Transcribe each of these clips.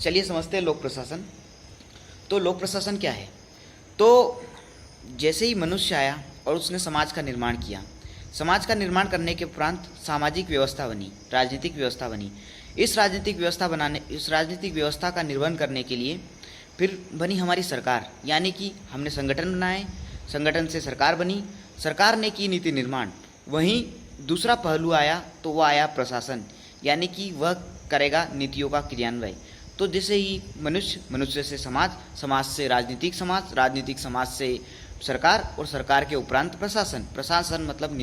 चलिए समझते हैं लोक प्रशासन। तो लोक प्रशासन क्या है? तो जैसे ही मनुष्य आया और उसने समाज का निर्माण किया, समाज का निर्माण करने के उपरांत सामाजिक व्यवस्था बनी, राजनीतिक व्यवस्था बनी। इस राजनीतिक व्यवस्था का निर्वहन करने के लिए फिर बनी हमारी सरकार, यानी कि हमने संगठन बनाए, संगठन से सरकार बनी, सरकार ने की नीति निर्माण। वहीं दूसरा पहलू आया तो वह आया प्रशासन, यानी कि वह करेगा नीतियों का क्रियान्वयन। तो जैसे ही मनुष्य, मनुष्य से समाज, समाज से राजनीतिक समाज, राजनीतिक समाज से सरकार और सरकार के उपरांत प्रशासन। प्रशासन मतलब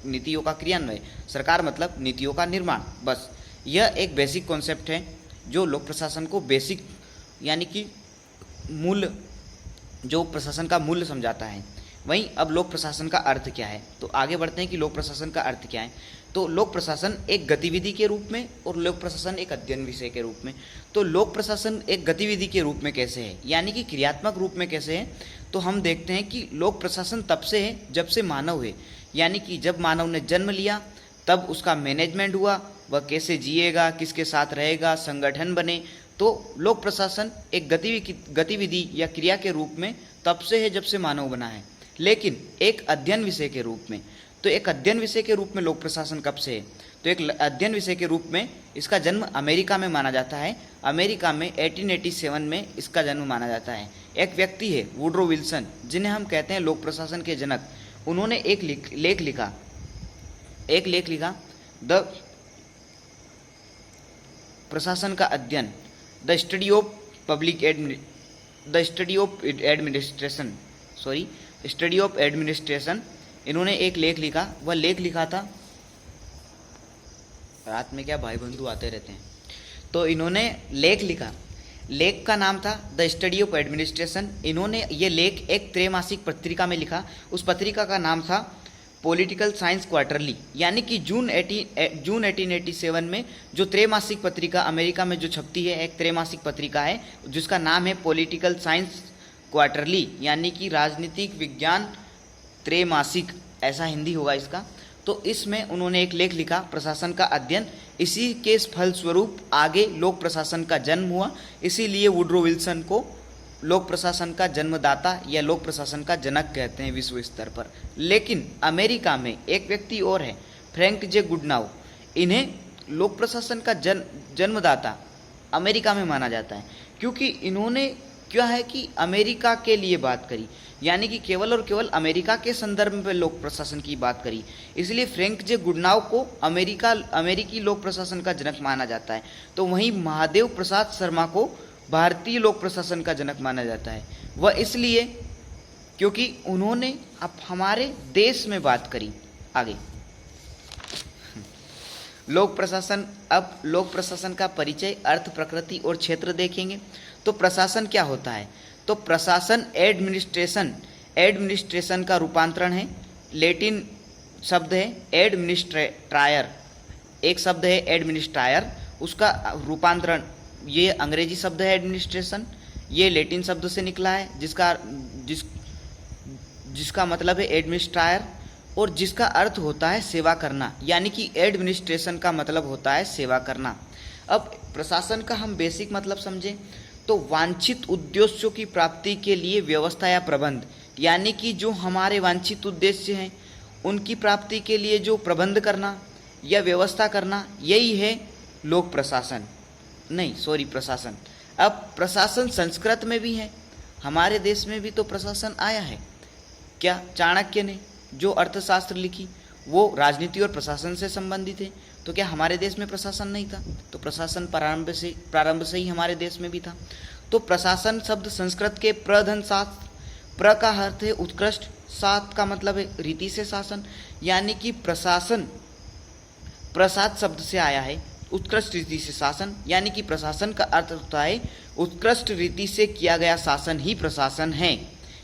नीतियों का क्रियान्वयन, सरकार मतलब नीतियों का निर्माण। बस यह एक बेसिक कॉन्सेप्ट है जो लोक प्रशासन को बेसिक यानी कि मूल, जो प्रशासन का मूल्य समझाता है। वहीं अब लोक प्रशासन का अर्थ क्या है, तो आगे बढ़ते हैं कि लोक प्रशासन का अर्थ क्या है। तो लोक प्रशासन एक गतिविधि के रूप में और लोक प्रशासन एक अध्ययन विषय के रूप में। तो लोक प्रशासन एक गतिविधि के रूप में कैसे है, यानी कि क्रियात्मक रूप में कैसे है, तो हम देखते हैं कि लोक प्रशासन तब से है जब से मानव है, यानी कि जब मानव ने जन्म लिया तब उसका मैनेजमेंट हुआ, वह कैसे जिएगा, किसके साथ रहेगा, संगठन बने। तो लोक प्रशासन एक गतिविधि या क्रिया के रूप में तब से है जब से मानव बना है। लेकिन एक अध्ययन विषय के रूप में, तो एक अध्ययन विषय के रूप में लोक प्रशासन कब से है, तो एक अध्ययन विषय के रूप में इसका जन्म अमेरिका में माना जाता है। अमेरिका में 1887 में इसका जन्म माना जाता है। एक व्यक्ति है वुडरो विल्सन, जिन्हें हम कहते हैं लोक प्रशासन के जनक। उन्होंने एक लेख लिखा द प्रशासन का अध्ययन, द स्टडी ऑफ एडमिनिस्ट्रेशन। इन्होंने एक लेख लिखा, वह लेख लिखा था, रात में क्या भाई बंधु आते रहते हैं, तो इन्होंने लेख लिखा, लेख का नाम था द स्टडी ऑफ एडमिनिस्ट्रेशन। इन्होंने ये लेख एक त्रैमासिक पत्रिका में लिखा, उस पत्रिका का नाम था पॉलिटिकल साइंस क्वार्टरली, यानी कि जून 1887 में जो त्रैमासिक पत्रिका अमेरिका में जो छपती है, एक त्रैमासिक पत्रिका है जिसका नाम है पॉलिटिकल साइंस क्वार्टरली, यानी कि राजनीतिक विज्ञान त्रैमासिक, ऐसा हिंदी होगा इसका। तो इसमें उन्होंने एक लेख लिखा, प्रशासन का अध्ययन। इसी के फलस्वरूप आगे लोक प्रशासन का जन्म हुआ। इसीलिए वुडरो विल्सन को लोक प्रशासन का जन्मदाता या लोक प्रशासन का जनक कहते हैं विश्व स्तर पर। लेकिन अमेरिका में एक व्यक्ति और है, फ्रैंक जे गुडनाउ। इन्हें लोक प्रशासन का जन्मदाता अमेरिका में माना जाता है, क्योंकि इन्होंने क्या है कि अमेरिका के लिए बात करी, यानी कि केवल और केवल अमेरिका के संदर्भ में लोक प्रशासन की बात करी। इसलिए फ्रैंक जे गुडनाउ को अमेरिकी लोक प्रशासन का जनक माना जाता है। तो वहीं महादेव प्रसाद शर्मा को भारतीय लोक प्रशासन का जनक माना जाता है। वह इसलिए क्योंकि उन्होंने अब हमारे देश में बात करी। आगे लोक प्रशासन, अब लोक प्रशासन का परिचय, अर्थ, प्रकृति और क्षेत्र देखेंगे। तो प्रशासन क्या होता है, तो प्रशासन एडमिनिस्ट्रेशन का रूपांतरण है। लैटिन शब्द है एडमिनिस्ट्रायर, एक शब्द है एडमिनिस्ट्रायर, उसका रूपांतरण ये अंग्रेजी शब्द है एडमिनिस्ट्रेशन, ये लैटिन शब्द से निकला है जिसका मतलब है एडमिनिस्ट्रायर और जिसका अर्थ होता है सेवा करना, यानी कि एडमिनिस्ट्रेशन का मतलब होता है सेवा करना। अब प्रशासन का हम बेसिक मतलब समझें तो वांछित उद्देश्यों की प्राप्ति के लिए व्यवस्था या प्रबंध, यानी कि जो हमारे वांछित उद्देश्य हैं उनकी प्राप्ति के लिए जो प्रबंध करना या व्यवस्था करना, यही है लोक प्रशासन, प्रशासन। अब प्रशासन संस्कृत में भी है, हमारे देश में भी तो प्रशासन आया है। क्या चाणक्य ने जो अर्थशास्त्र लिखी वो राजनीति और प्रशासन से संबंधित है, तो क्या हमारे देश में प्रशासन नहीं था? तो प्रशासन प्रारंभ से ही हमारे देश में भी था। तो प्रशासन शब्द संस्कृत के प्रधन शास्त्र, प्र का अर्थ है उत्कृष्ट, सात का मतलब है रीति से शासन, यानी कि प्रशासन प्रसाद शब्द से आया है, उत्कृष्ट रीति से शासन, यानी कि प्रशासन का अर्थ होता है उत्कृष्ट रीति से किया गया शासन ही प्रशासन है।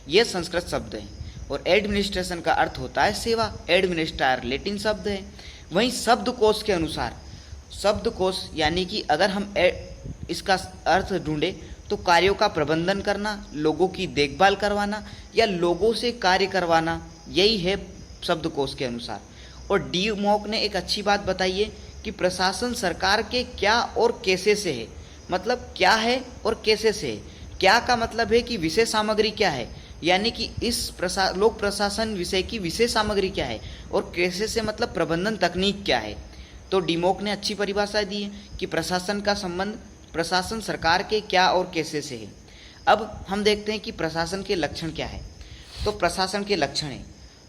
यह संस्कृत शब्द है। और एडमिनिस्ट्रेशन का अर्थ होता है सेवा, एडमिनिस्ट्रायर लैटिन शब्द है। वहीं शब्दकोश के अनुसार, शब्दकोश यानी कि अगर हम इसका अर्थ ढूंढे तो कार्यों का प्रबंधन करना, लोगों की देखभाल करवाना या लोगों से कार्य करवाना, यही है शब्दकोश के अनुसार। और डी मॉक ने एक अच्छी बात बताई है कि प्रशासन सरकार के क्या और कैसे से है, मतलब क्या है और कैसे से है। क्या का मतलब है कि विषय सामग्री क्या है, यानी कि इस लोक प्रशासन विषय की विषय सामग्री क्या है, और कैसे से मतलब प्रबंधन तकनीक क्या है। तो डीमोक ने अच्छी परिभाषा दी है कि प्रशासन का संबंध प्रशासन सरकार के क्या और कैसे से है। अब हम देखते हैं कि प्रशासन के लक्षण क्या है। तो प्रशासन के लक्षण है,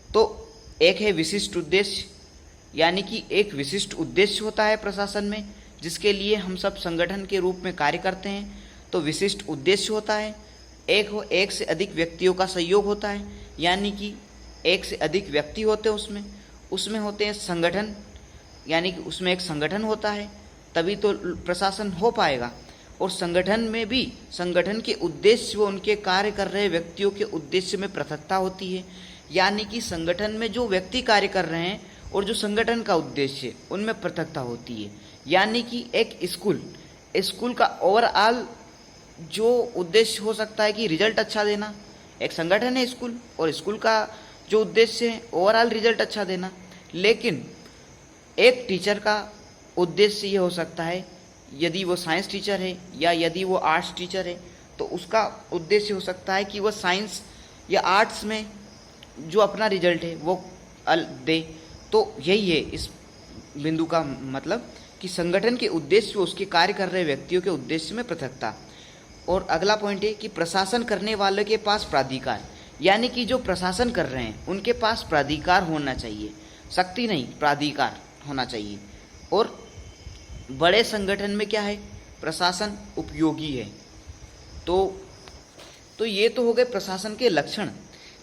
तो एक है विशिष्ट उद्देश्य, यानी कि एक विशिष्ट उद्देश्य होता है प्रशासन में जिसके लिए हम सब संगठन के रूप में कार्य करते हैं, तो विशिष्ट उद्देश्य होता है। एक से अधिक व्यक्तियों का सहयोग होता है, यानी कि एक से अधिक व्यक्ति होते हैं उसमें होते हैं संगठन, यानी कि उसमें एक संगठन होता है, तभी तो प्रशासन हो पाएगा। और संगठन में भी संगठन के उद्देश्य व उनके कार्य कर रहे व्यक्तियों के उद्देश्य में पृथकता होती है, यानी कि संगठन में जो व्यक्ति कार्य कर रहे हैं और जो संगठन का उद्देश्य है उनमें पृथकता होती है। यानी कि एक स्कूल का ओवरऑल जो उद्देश्य हो सकता है कि रिजल्ट अच्छा देना, एक संगठन है स्कूल, और स्कूल का जो उद्देश्य है ओवरऑल रिजल्ट अच्छा देना। लेकिन एक टीचर का उद्देश्य ये हो सकता है, यदि वो साइंस टीचर है या यदि वो आर्ट्स टीचर है, तो उसका उद्देश्य हो सकता है कि वह साइंस या आर्ट्स में जो अपना रिजल्ट है वो दे। तो यही है इस बिंदु का मतलब कि संगठन के उद्देश्य व उसके कार्य कर रहे व्यक्तियों के उद्देश्य में पृथकता। और अगला पॉइंट है कि प्रशासन करने वालों के पास प्राधिकार, यानी कि जो प्रशासन कर रहे हैं उनके पास प्राधिकार होना चाहिए, शक्ति नहीं, प्राधिकार होना चाहिए। और बड़े संगठन में क्या है, प्रशासन उपयोगी है। तो ये तो हो गए प्रशासन के लक्षण।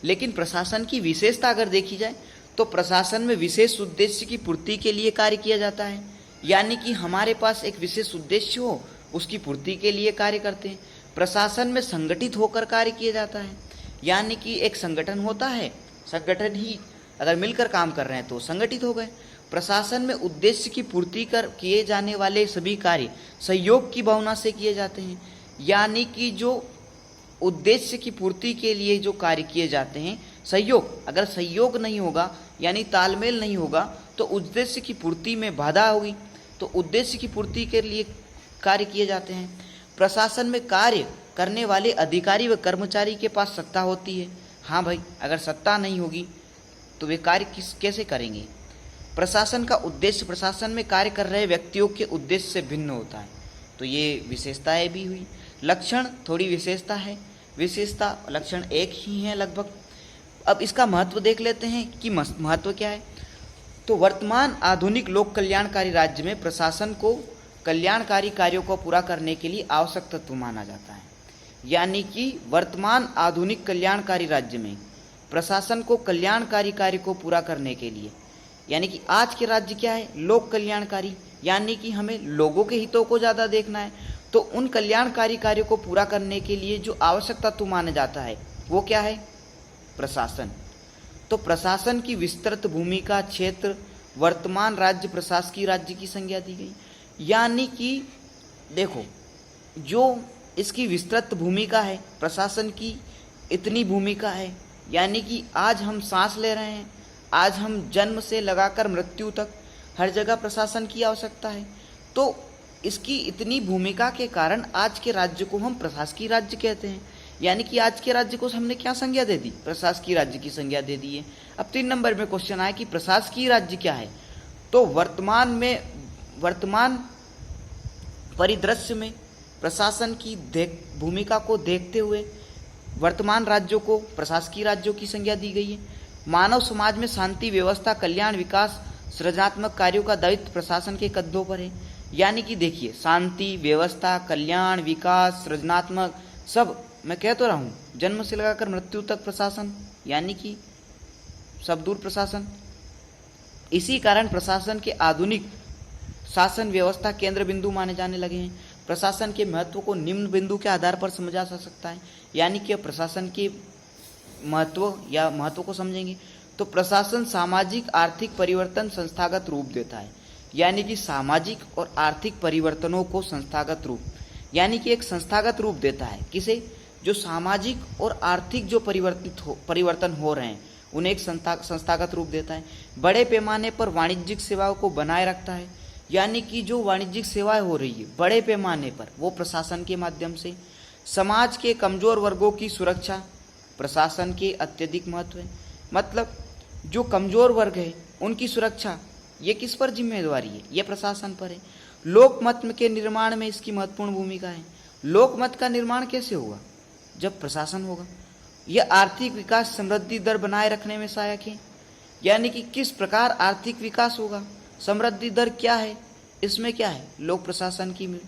लेकिन प्रशासन की विशेषता अगर देखी जाए तो प्रशासन में विशेष उद्देश्य की पूर्ति के लिए कार्य किया जाता है, यानी कि हमारे पास एक विशेष उद्देश्य हो उसकी पूर्ति के लिए कार्य करते हैं। प्रशासन में संगठित होकर कार्य किया जाता है, यानी कि एक संगठन होता है, संगठन ही अगर मिलकर काम कर रहे हैं तो संगठित हो गए। प्रशासन में उद्देश्य की पूर्ति कर किए जाने वाले सभी कार्य सहयोग की भावना से किए जाते हैं, यानी कि जो उद्देश्य की पूर्ति के लिए जो कार्य किए जाते हैं सहयोग, अगर सहयोग नहीं होगा यानी तालमेल नहीं होगा तो उद्देश्य की पूर्ति में बाधा होगी। तो उद्देश्य की पूर्ति के लिए कार्य किए जाते हैं। प्रशासन में कार्य करने वाले अधिकारी व कर्मचारी के पास सत्ता होती है। हाँ भाई, अगर सत्ता नहीं होगी तो वे कार्य कैसे करेंगे। प्रशासन का उद्देश्य प्रशासन में कार्य कर रहे व्यक्तियों के उद्देश्य से भिन्न होता है। तो ये विशेषताएं भी हुई। लक्षण थोड़ी विशेषता है, विशेषता लक्षण एक ही है लगभग। अब इसका महत्व देख लेते हैं कि महत्व क्या है। तो वर्तमान आधुनिक लोक कल्याणकारी राज्य में प्रशासन को कल्याणकारी कार्यों को पूरा करने के लिए आवश्यक तत्व माना जाता है, यानी कि वर्तमान आधुनिक कल्याणकारी राज्य में प्रशासन को कल्याणकारी कार्य को पूरा करने के लिए, यानी कि आज के राज्य क्या है, लोक कल्याणकारी, यानी कि हमें लोगों के हितों को ज़्यादा देखना है। तो उन कल्याणकारी कार्यों को पूरा करने के लिए जो आवश्यक तत्व माना जाता है वो क्या है, प्रशासन। तो प्रशासन की विस्तृत भूमिका क्षेत्र वर्तमान राज्य प्रशासकीय राज्य की संज्ञा दी गई, यानी कि देखो जो इसकी विस्तृत भूमिका है, प्रशासन की इतनी भूमिका है, यानी कि आज हम सांस ले रहे हैं, आज हम जन्म से लगाकर मृत्यु तक हर जगह प्रशासन की आवश्यकता है। तो इसकी इतनी भूमिका के कारण आज के राज्य को हम प्रशासकीय राज्य कहते हैं, यानी कि आज के राज्य को हमने क्या संज्ञा दे दी, प्रशासकीय राज्य की संज्ञा दे दी है। अब 3 नंबर में क्वेश्चन आया कि प्रशासकीय राज्य क्या है। तो वर्तमान परिदृश्य में प्रशासन की भूमिका को देखते हुए वर्तमान राज्यों को प्रशासकीय राज्यों की संज्ञा दी गई है। मानव समाज में शांति व्यवस्था कल्याण विकास सृजनात्मक कार्यों का दायित्व प्रशासन के कंधों पर है, यानी कि देखिए शांति व्यवस्था कल्याण विकास सृजनात्मक सब मैं कह तो रहा हूँ, जन्म से लगाकर मृत्यु तक प्रशासन, यानी कि सब दूर प्रशासन। इसी कारण प्रशासन के आधुनिक शासन व्यवस्था केंद्र बिंदु माने जाने लगे हैं। प्रशासन के महत्व को निम्न बिंदु के आधार पर समझा जा सकता है, यानी कि प्रशासन के महत्व को समझेंगे तो प्रशासन सामाजिक आर्थिक परिवर्तन संस्थागत रूप देता है, यानी कि सामाजिक और आर्थिक परिवर्तनों को संस्थागत रूप, यानी कि एक संस्थागत रूप देता है। किसे, जो सामाजिक और आर्थिक जो परिवर्तन हो रहे हैं उन्हें एक संस्थागत रूप देता है। बड़े पैमाने पर वाणिज्यिक सेवाओं को बनाए रखता है, यानी कि जो वाणिज्यिक सेवाएं हो रही है बड़े पैमाने पर, वो प्रशासन के माध्यम से। समाज के कमजोर वर्गों की सुरक्षा प्रशासन के अत्यधिक महत्व है। मतलब जो कमजोर वर्ग है उनकी सुरक्षा, ये किस पर जिम्मेदारी है? ये प्रशासन पर है। लोकमत के निर्माण में इसकी महत्वपूर्ण भूमिका है। लोकमत का निर्माण कैसे होगा? जब प्रशासन होगा। यह आर्थिक विकास समृद्धि दर बनाए रखने में सहायक है। यानी कि किस प्रकार आर्थिक विकास होगा, समृद्धि दर क्या है, इसमें क्या है? लोक प्रशासन की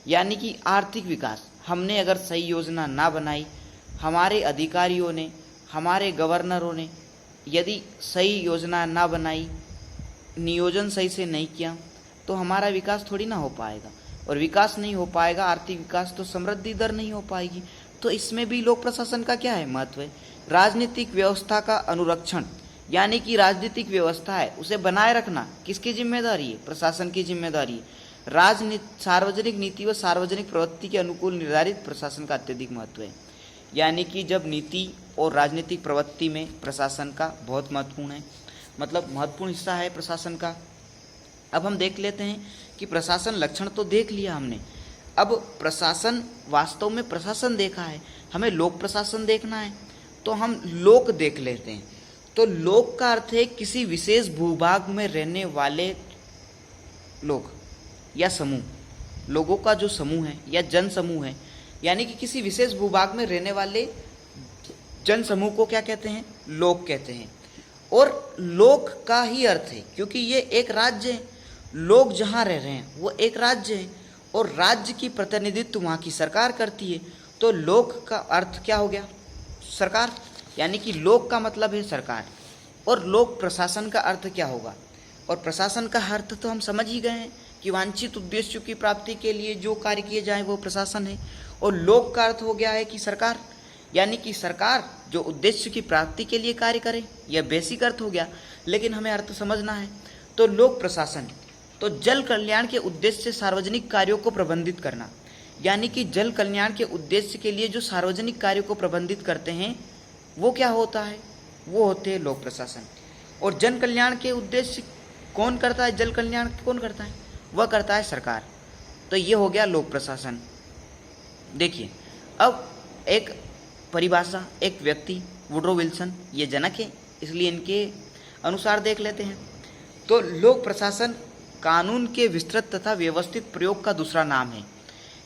यानी कि आर्थिक विकास। हमने अगर सही योजना ना बनाई, हमारे अधिकारियों ने, हमारे गवर्नरों ने यदि सही योजना ना बनाई, नियोजन सही से नहीं किया, तो हमारा विकास थोड़ी ना हो पाएगा। और विकास नहीं हो पाएगा, आर्थिक विकास, तो समृद्धि दर नहीं हो पाएगी। तो इसमें भी लोक प्रशासन का क्या है? महत्व है। राजनीतिक व्यवस्था का अनुरक्षण, यानी कि राजनीतिक व्यवस्था है उसे बनाए रखना किसकी जिम्मेदारी है? प्रशासन की जिम्मेदारी है। सार्वजनिक नीति व सार्वजनिक प्रवृत्ति के अनुकूल निर्धारित प्रशासन का अत्यधिक महत्व है। यानी कि जब नीति और राजनीतिक प्रवृत्ति में प्रशासन का बहुत महत्वपूर्ण है, मतलब महत्वपूर्ण हिस्सा है प्रशासन का। अब हम देख लेते हैं कि प्रशासन लक्षण तो देख लिया हमने, अब प्रशासन, वास्तव में प्रशासन देखा है, हमें लोक प्रशासन देखना है, तो हम लोक देख लेते हैं। तो लोक का अर्थ है किसी विशेष भूभाग में रहने वाले लोग या समूह, लोगों का जो समूह है या जन समूह है, यानी कि किसी विशेष भूभाग में रहने वाले जन समूह को क्या कहते हैं? लोक कहते हैं। और लोक का ही अर्थ है, क्योंकि ये एक राज्य है, लोग जहाँ रह रहे हैं वो एक राज्य है और राज्य की प्रतिनिधित्व वहाँ की सरकार करती है। तो लोक का अर्थ क्या हो गया? सरकार। यानी कि लोक का मतलब है सरकार। और लोक प्रशासन का अर्थ क्या होगा? और प्रशासन का अर्थ तो हम समझ ही गए हैं कि वांछित उद्देश्यों की प्राप्ति के लिए जो कार्य किए जाए वो प्रशासन है। और लोक का अर्थ हो गया है कि सरकार, यानी कि सरकार जो उद्देश्य की प्राप्ति के लिए कार्य करे। यह बेसिक अर्थ हो गया, लेकिन हमें अर्थ समझना है। तो लोक प्रशासन, तो जल कल्याण के उद्देश्य से सार्वजनिक कार्यों को प्रबंधित करना, यानी कि जल कल्याण के उद्देश्य के लिए जो सार्वजनिक कार्यों को प्रबंधित करते हैं वो क्या होता है? वो होते हैं लोक प्रशासन। और जन कल्याण के उद्देश्य कौन करता है? जल कल्याण कौन करता है? वह करता है सरकार। तो ये हो गया लोक प्रशासन। देखिए, अब एक परिभाषा, एक व्यक्ति वुड्रो विल्सन, ये जनक है, इसलिए इनके अनुसार देख लेते हैं। तो लोक प्रशासन कानून के विस्तृत तथा व्यवस्थित प्रयोग का दूसरा नाम है।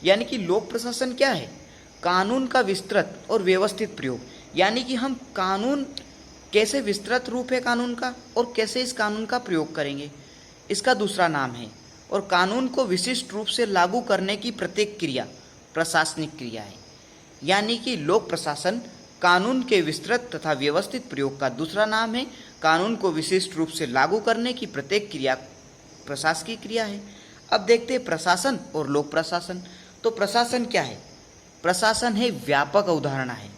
यानी कि लोक प्रशासन क्या है? कानून का विस्तृत और व्यवस्थित प्रयोग। यानी कि हम कानून कैसे, विस्तृत रूप है कानून का, और कैसे इस कानून का प्रयोग करेंगे, इसका दूसरा नाम है। और कानून को विशिष्ट रूप से लागू करने की प्रत्येक क्रिया प्रशासनिक क्रिया है। यानी कि लोक प्रशासन कानून के विस्तृत तथा व्यवस्थित प्रयोग का दूसरा नाम है। कानून को विशिष्ट रूप से लागू करने की प्रत्येक क्रिया प्रशासकीय क्रिया है। अब देखते हैं प्रशासन और लोक प्रशासन। तो प्रशासन क्या है? प्रशासन है व्यापक अवधारणा है।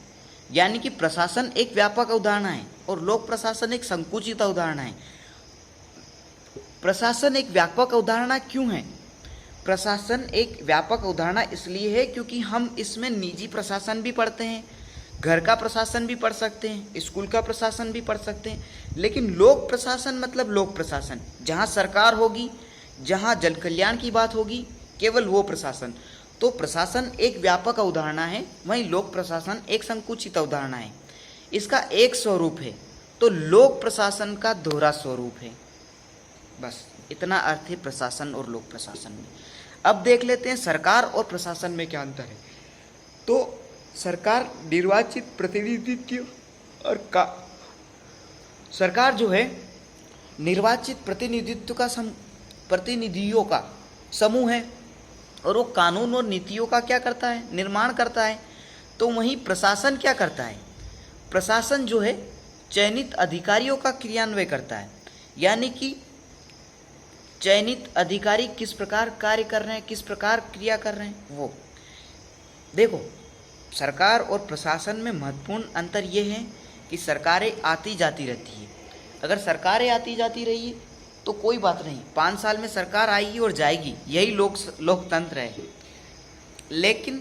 यानी कि प्रशासन एक व्यापक अवधारणा है और लोक प्रशासन एक संकुचित अवधारणा है। प्रशासन एक व्यापक अवधारणा क्यों है? प्रशासन एक व्यापक अवधारणा इसलिए है क्योंकि हम इसमें निजी प्रशासन भी पढ़ते हैं, घर का प्रशासन भी पढ़ सकते हैं, स्कूल का प्रशासन भी पढ़ सकते हैं। लेकिन लोक प्रशासन मतलब लोक प्रशासन, जहाँ सरकार होगी, जहाँ जन कल्याण की बात होगी, केवल वो प्रशासन। तो प्रशासन एक व्यापक अवधारणा है, वहीं लोक प्रशासन एक संकुचित अवधारणा है। इसका एक स्वरूप है, तो लोक प्रशासन का दोहरा स्वरूप है। बस इतना अर्थ है प्रशासन और लोक प्रशासन में। अब देख लेते हैं सरकार और प्रशासन में क्या अंतर है। तो सरकार निर्वाचित प्रतिनिधित्व और सरकार जो है निर्वाचित प्रतिनिधियों का समूह है और वो कानून और नीतियों का क्या करता है? निर्माण करता है। तो वहीं प्रशासन क्या करता है? प्रशासन जो है चयनित अधिकारियों का क्रियान्वयन करता है। यानी कि चयनित अधिकारी किस प्रकार कार्य कर रहे हैं, किस प्रकार क्रिया कर रहे हैं, वो देखो। सरकार और प्रशासन में महत्वपूर्ण अंतर ये है कि सरकारें आती जाती रहती है। अगर सरकारें आती जाती रही तो कोई बात नहीं, 5 साल में सरकार आएगी और जाएगी, यही लोकतंत्र है। लेकिन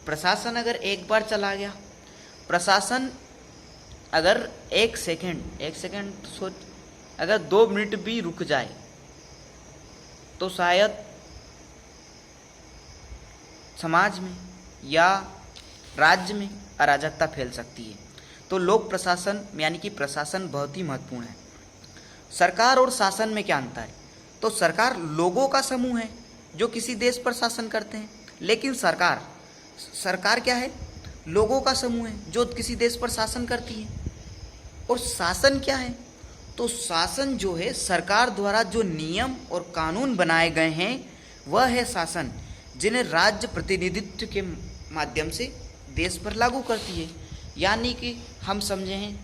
प्रशासन अगर एक बार चला गया, प्रशासन अगर एक सेकंड सोच, अगर 2 मिनट भी रुक जाए तो शायद समाज में या राज्य में अराजकता फैल सकती है। तो लोक प्रशासन यानी कि प्रशासन बहुत ही महत्वपूर्ण है। सरकार और शासन में क्या अंतर है? तो सरकार लोगों का समूह है जो किसी देश पर शासन करते हैं, लेकिन सरकार क्या है? लोगों का समूह है जो किसी देश पर शासन करती है। और शासन क्या है? तो शासन जो है, सरकार द्वारा जो नियम और कानून बनाए गए हैं वह है शासन, जिन्हें राज्य प्रतिनिधित्व के माध्यम से देश पर लागू करती है। यानी कि हम समझे हैं,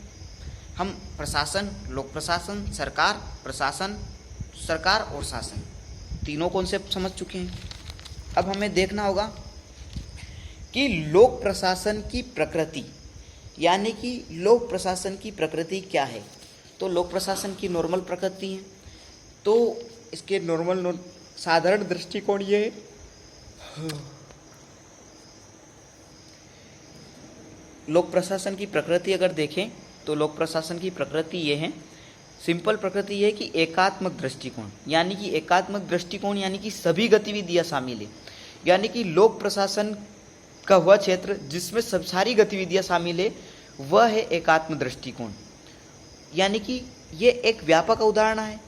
हम प्रशासन, लोक प्रशासन, सरकार, प्रशासन, सरकार और शासन, तीनों कॉन्सेप्ट समझ चुके हैं। अब हमें देखना होगा कि लोक प्रशासन की प्रकृति, यानी कि लोक प्रशासन की प्रकृति क्या है। तो लोक प्रशासन की नॉर्मल प्रकृति है, तो इसके साधारण दृष्टिकोण ये है। लोक प्रशासन की प्रकृति अगर देखें तो लोक प्रशासन की प्रकृति ये है, सिंपल प्रकृति ये है कि एकात्मक दृष्टिकोण, यानी कि एकात्मक दृष्टिकोण यानी कि सभी गतिविधियां शामिल है। यानी कि लोक प्रशासन का वह क्षेत्र जिसमें सब सारी गतिविधियां शामिल है वह है एकात्म दृष्टिकोण। यानी कि ये एक व्यापक अवधारणा है,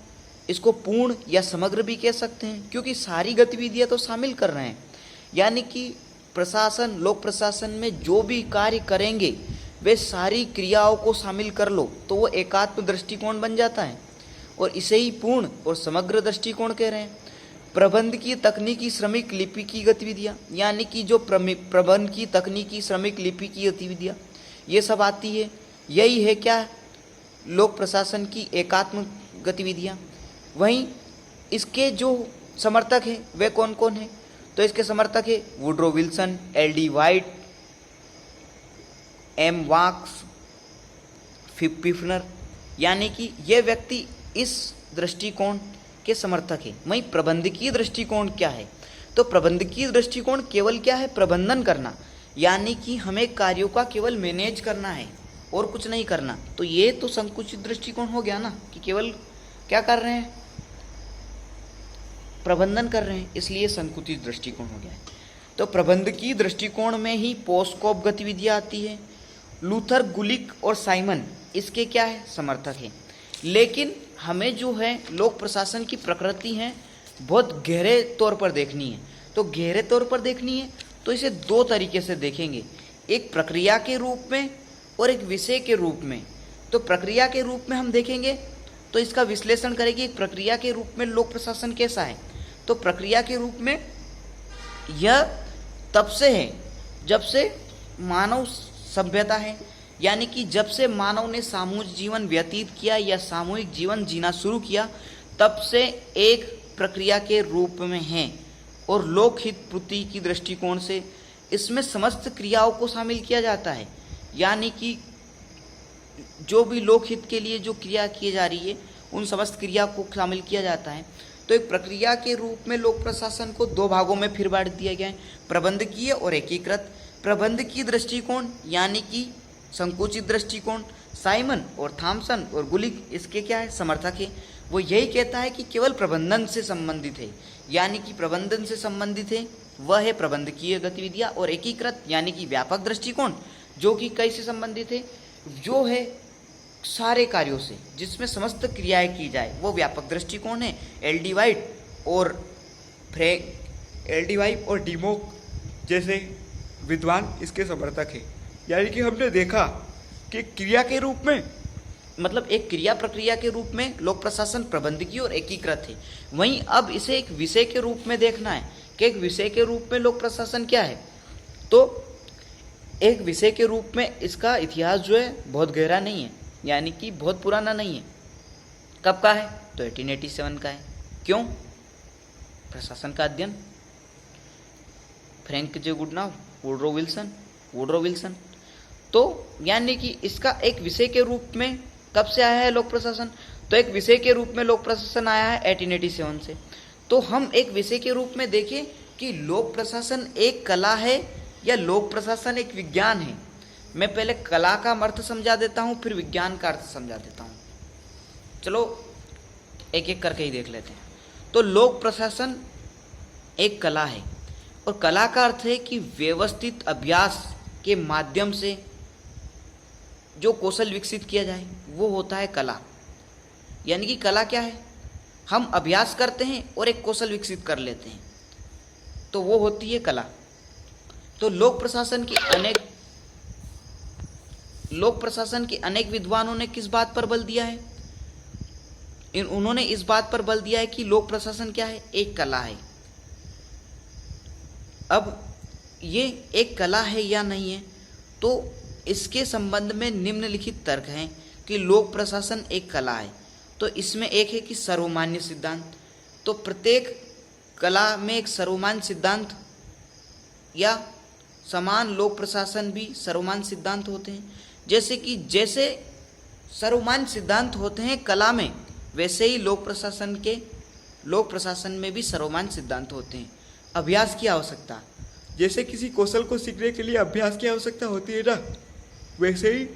इसको पूर्ण या समग्र भी कह सकते हैं, क्योंकि सारी गतिविधियां तो शामिल कर रहे हैं। यानी कि प्रशासन, लोक प्रशासन में जो भी कार्य करेंगे वे सारी क्रियाओं को शामिल कर लो तो वो एकात्म दृष्टिकोण बन जाता है, और इसे ही पूर्ण और समग्र दृष्टिकोण कह रहे हैं। प्रबंधकीय, तकनीकी, श्रमिक, लिपि की गतिविधियां, यानी कि जो प्रबंध की, तकनीकी, श्रमिक, लिपि की गतिविधियां ये सब आती है। यही है क्या? लोक प्रशासन की एकात्म गतिविधियां। वहीं इसके जो समर्थक हैं वे कौन कौन हैं? तो इसके समर्थक है Woodrow Wilson, L D. White, M. वाक्स, फिफ्नर, यानी कि ये व्यक्ति इस दृष्टिकोण के समर्थक है। वहीं प्रबंधकीय दृष्टिकोण क्या है? तो प्रबंधकीय दृष्टिकोण केवल क्या है? प्रबंधन करना, यानी कि हमें कार्यों का केवल मैनेज करना है और कुछ नहीं करना। तो ये तो संकुचित दृष्टिकोण हो गया ना, कि केवल क्या कर रहे हैं? प्रबंधन कर रहे हैं, इसलिए संकुचित दृष्टिकोण हो गया है। तो प्रबंधकीय दृष्टिकोण में ही पोस्कोप गतिविधियां आती है। लूथर, गुलिक और साइमन इसके क्या है? समर्थक है। लेकिन हमें जो है लोक प्रशासन की प्रकृति है बहुत गहरे तौर पर देखनी है। तो गहरे तौर पर देखनी है तो इसे दो तरीके से देखेंगे, एक प्रक्रिया के रूप में और एक विषय के रूप में। तो प्रक्रिया के रूप में हम देखेंगे तो इसका विश्लेषण करेंगे, एक प्रक्रिया के रूप में लोक प्रशासन कैसा है। तो प्रक्रिया के रूप में यह तब से है जब से मानव सभ्यता है, यानी कि जब से मानव ने सामूहिक जीवन व्यतीत किया या सामूहिक जीवन जीना शुरू किया तब से एक प्रक्रिया के रूप में है। और लोकहित पूर्ति की दृष्टिकोण से इसमें समस्त क्रियाओं को शामिल किया जाता है, यानी कि जो भी लोकहित के लिए जो क्रिया की जा रही है उन समस्त क्रिया को शामिल किया जाता है। तो एक प्रक्रिया के रूप में लोक प्रशासन को दो भागों में फिर बांट दिया गया है, प्रबंधकीय और एकीकृत। प्रबंधकीय दृष्टिकोण यानी कि संकुचित दृष्टिकोण, साइमन और थॉमसन और गुलिक इसके क्या है? समर्थक है। वो यही कहता है कि केवल प्रबंधन से संबंधित है, यानी कि प्रबंधन से संबंधित है वह है प्रबंधकीय गतिविधियां। और एकीकृत यानी कि व्यापक दृष्टिकोण जो कि कैसे संबंधित है? जो है सारे कार्यों से, जिसमें समस्त क्रियाएं की जाए, वो व्यापक दृष्टिकोण है। एल.डी. वाइट और डिमोक जैसे विद्वान इसके समर्थक है। यानी कि हमने देखा कि क्रिया के रूप में, मतलब एक क्रिया प्रक्रिया के रूप में लोक प्रशासन प्रबंधकीय और एकीकृत है। वहीं अब इसे एक विषय के रूप में देखना है कि एक विषय के रूप में लोक प्रशासन क्या है। तो एक विषय के रूप में इसका इतिहास जो है बहुत गहरा नहीं है, यानी कि बहुत पुराना नहीं है। कब का है? तो 1887 का है। क्यों? प्रशासन का अध्ययन फ्रैंक जे गुडनाव, वुड्रो विल्सन। तो यानी कि इसका एक विषय के रूप में कब से आया है लोक प्रशासन? तो एक विषय के रूप में लोक प्रशासन आया है 1887 से। तो हम एक विषय के रूप में देखें कि लोक प्रशासन एक कला है या लोक प्रशासन एक विज्ञान है। मैं पहले कला का अर्थ समझा देता हूँ, फिर विज्ञान का अर्थ समझा देता हूँ। चलो एक एक करके ही देख लेते हैं। तो लोक प्रशासन एक कला है और कला का अर्थ है कि व्यवस्थित अभ्यास के माध्यम से जो कौशल विकसित किया जाए वो होता है कला। यानी कि कला क्या है, हम अभ्यास करते हैं और एक कौशल विकसित कर लेते हैं, तो वो होती है कला। तो लोक प्रशासन के अनेक विद्वानों ने किस बात पर बल दिया है, उन्होंने इस बात पर बल दिया है कि लोक प्रशासन क्या है, एक कला है। अब ये एक कला है या नहीं है, तो इसके संबंध में निम्नलिखित तर्क हैं कि लोक प्रशासन एक कला है। तो इसमें एक है कि सर्वमान्य सिद्धांत, तो प्रत्येक कला में एक सर्वमान्य सिद्धांत या समान लोक प्रशासन भी सर्वमान्य सिद्धांत होते हैं। जैसे सर्वमान्य सिद्धांत होते हैं कला में, वैसे ही लोक प्रशासन में भी सर्वमान्य सिद्धांत होते हैं। अभ्यास की आवश्यकता, जैसे किसी कौशल को सीखने के लिए अभ्यास की आवश्यकता होती है ना, वैसे ही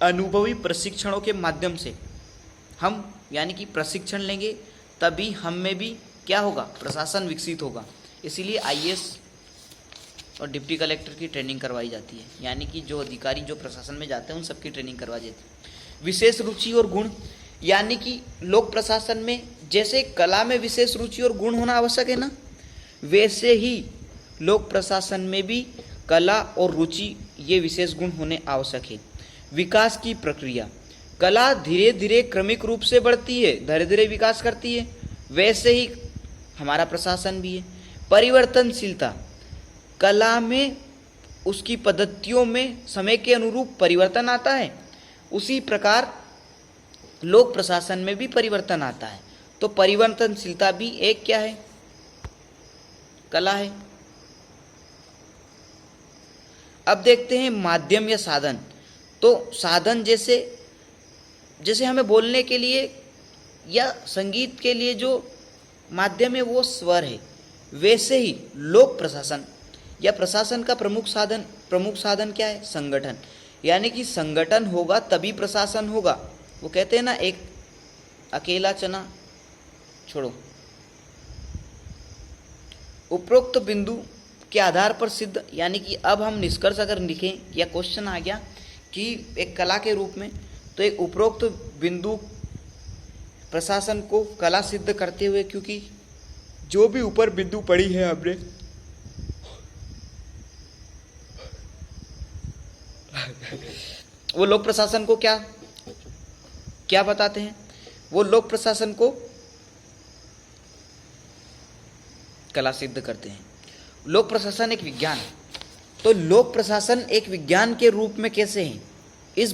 अनुभवी प्रशिक्षणों के माध्यम से हम यानी कि प्रशिक्षण लेंगे, तभी हम में भी क्या होगा, प्रशासन विकसित होगा। इसीलिए आईएएस और डिप्टी कलेक्टर की ट्रेनिंग करवाई जाती है, यानी कि जो अधिकारी जो प्रशासन में जाते हैं उन सबकी ट्रेनिंग करवाई जाती है। विशेष रुचि और गुण, यानी कि लोक प्रशासन में जैसे कला में विशेष रुचि और गुण होना आवश्यक है ना, वैसे ही लोक प्रशासन में भी कला और रुचि ये विशेष गुण होने आवश्यक है। विकास की प्रक्रिया, कला धीरे धीरे क्रमिक रूप से बढ़ती है, धीरे धीरे विकास करती है, वैसे ही हमारा प्रशासन भी है। परिवर्तनशीलता, कला में उसकी पद्धतियों में समय के अनुरूप परिवर्तन आता है, उसी प्रकार लोक प्रशासन में भी परिवर्तन आता है। तो परिवर्तनशीलता भी एक क्या है, कला है। अब देखते हैं माध्यम या साधन। तो साधन जैसे हमें बोलने के लिए या संगीत के लिए जो माध्यम है वो स्वर है, वैसे ही लोक प्रशासन या प्रशासन का प्रमुख साधन क्या है, संगठन। यानी कि संगठन होगा तभी प्रशासन होगा। वो कहते हैं ना, एक अकेला चना छोड़ो। उपरोक्त बिंदु के आधार पर सिद्ध, यानी कि अब हम निष्कर्ष अगर लिखें या क्वेश्चन आ गया कि एक कला के रूप में, तो एक उपरोक्त बिंदु प्रशासन को कला सिद्ध करते हुए, क्योंकि जो भी ऊपर बिंदु पड़ी है हमने वो लोक प्रशासन को क्या बताते हैं, वो लोक प्रशासन को कला सिद्ध करते हैं। लोक प्रशासन एक विज्ञान है, तो लोक प्रशासन एक विज्ञान के रूप में कैसे है, इस